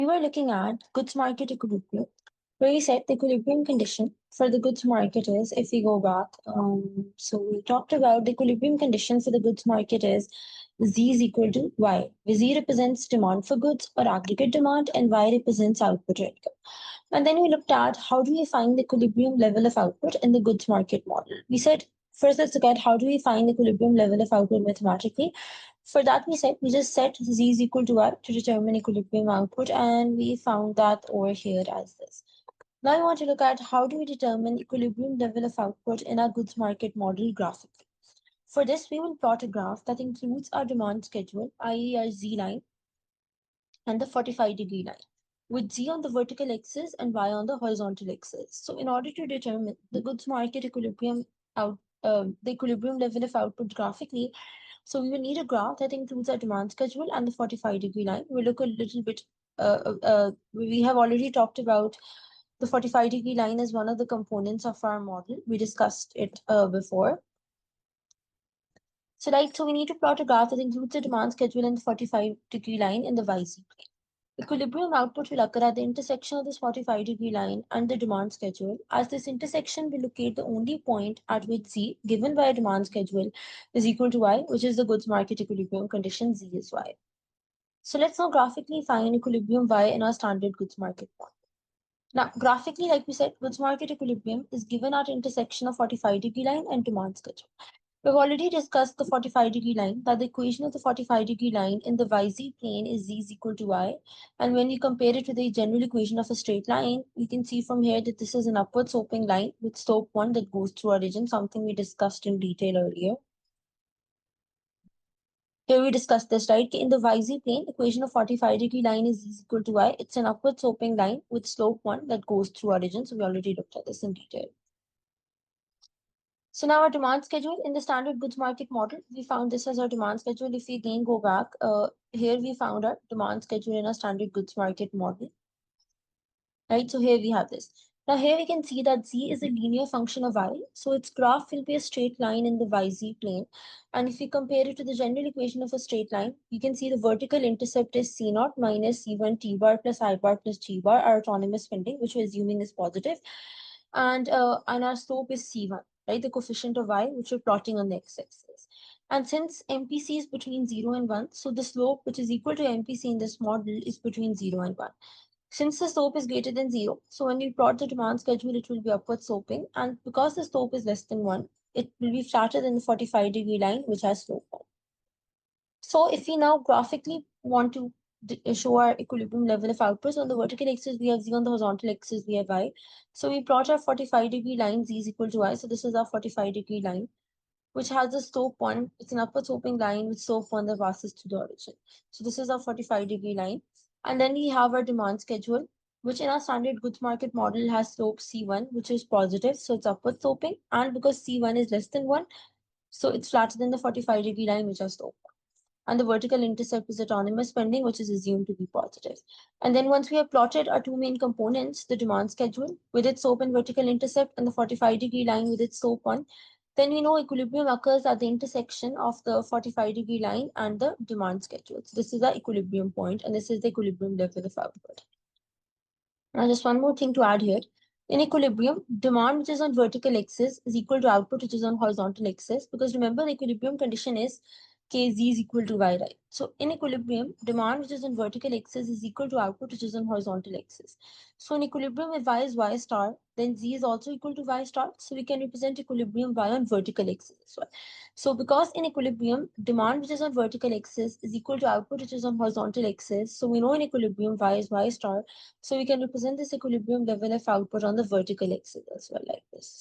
We were looking at goods market equilibrium, where we said the equilibrium condition for the goods market is, if we go back, so we talked about the equilibrium condition for the goods market is Z is equal to Y, where Z represents demand for goods or aggregate demand, and Y represents output or income. And then we looked at how do we find the equilibrium level of output in the goods market model. We said, first let's look at how do we find the equilibrium level of output mathematically. For that, we said we just set Z is equal to Y to determine equilibrium output, and we found that over here as this. Now I want to look at how do we determine equilibrium level of output in our goods market model graphically. For this, we will plot a graph that includes our demand schedule, i.e. our Z line, and the 45-degree line, with Z on the vertical axis and Y on the horizontal axis. So in order to determine the goods market equilibrium the equilibrium level of output graphically, so we will need a graph that includes our demand schedule and the 45-degree line. We'll look a little bit, we have already talked about the 45-degree line as one of the components of our model. We discussed it before. So we need to plot a graph that includes the demand schedule and the 45-degree line in the YZ plane. Equilibrium output will occur at the intersection of this 45-degree line and the demand schedule, as this intersection will locate the only point at which Z, given by a demand schedule, is equal to Y, which is the goods market equilibrium condition Z is Y. So let's now graphically find equilibrium Y in our standard goods market model. Now, graphically, like we said, goods market equilibrium is given at intersection of 45-degree line and demand schedule. We've already discussed the 45-degree line, that the equation of the 45-degree line in the YZ plane is Z is equal to Y. And when we compare it to the general equation of a straight line, we can see from here that this is an upward sloping line with slope 1 that goes through origin, something we discussed in detail earlier. Here we discussed this, right? In the YZ plane, equation of 45-degree line is Z is equal to Y. It's an upward sloping line with slope 1 that goes through origin. So we already looked at this in detail. So now our demand schedule in the standard goods market model, we found this as our demand schedule. If we again go back, here we found our demand schedule in our standard goods market model, right? So here we have this. Now here we can see that Z is a linear function of Y. So its graph will be a straight line in the YZ plane. And if we compare it to the general equation of a straight line, you can see the vertical intercept is C0 minus C1 T bar plus I bar plus G bar, our autonomous spinding, which we're assuming is positive. And our slope is C1. Right, the coefficient of Y, which we're plotting on the x-axis. And since MPC is between 0 and 1, so the slope, which is equal to MPC in this model, is between 0 and 1. Since the slope is greater than 0, so when we plot the demand schedule, it will be upward sloping. And because the slope is less than 1, it will be flatter than the 45-degree line, which has slope 1. So if we now graphically want to show our equilibrium level of output, on the vertical axis we have Z, on the horizontal axis we have Y. So we plot our 45-degree line Z is equal to Y. So this is our 45-degree line, which has a slope 1. It's an upward sloping line with slope 1 that passes through the origin. So this is our 45-degree line. And then we have our demand schedule, which in our standard goods market model has slope C1, which is positive. So it's upward sloping. And because C1 is less than 1, so it's flatter than the 45-degree line, which has slope 1. And the vertical intercept is autonomous spending, which is assumed to be positive. And then once we have plotted our two main components, the demand schedule with its slope and vertical intercept and the 45-degree line with its slope 1, then we know equilibrium occurs at the intersection of the 45-degree line and the demand schedule. So this is the equilibrium point, and this is the equilibrium level of output. Now just one more thing to add here. In equilibrium, demand which is on vertical axis is equal to output which is on horizontal axis, because remember the equilibrium condition is Kz is equal to Y, right? So in equilibrium, demand which is on vertical axis is equal to output which is on horizontal axis. So in equilibrium, if Y is Y star, then Z is also equal to Y star. So we can represent equilibrium Y on vertical axis as well. So because in equilibrium, demand which is on vertical axis is equal to output which is on horizontal axis. So we know in equilibrium Y is Y star. So we can represent this equilibrium level of output on the vertical axis as well, like this.